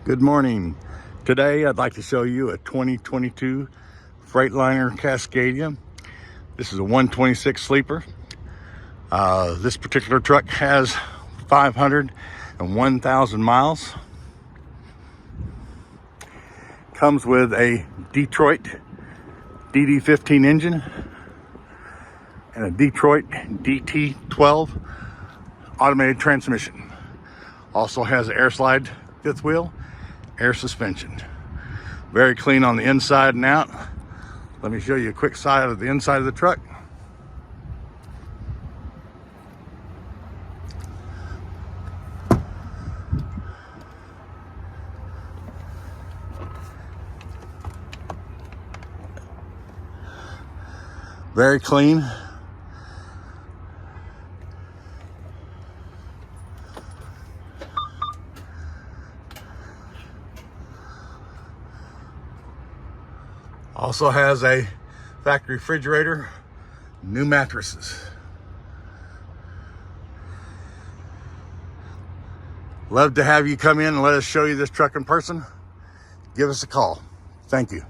Good morning. Today I'd like to show you a 2022 Freightliner Cascadia. This is a 126 sleeper. This particular truck has 501,000 miles. Comes with a Detroit DD15 engine and a Detroit DT12 automated transmission. Also has an airside fifth wheel, air suspension. Very clean on the inside and out. Let me show you a quick side of the inside of the truck. Very clean. Also has a factory refrigerator, new mattresses. Love to have you come in and let us show you this truck in person. Give us a call. Thank you.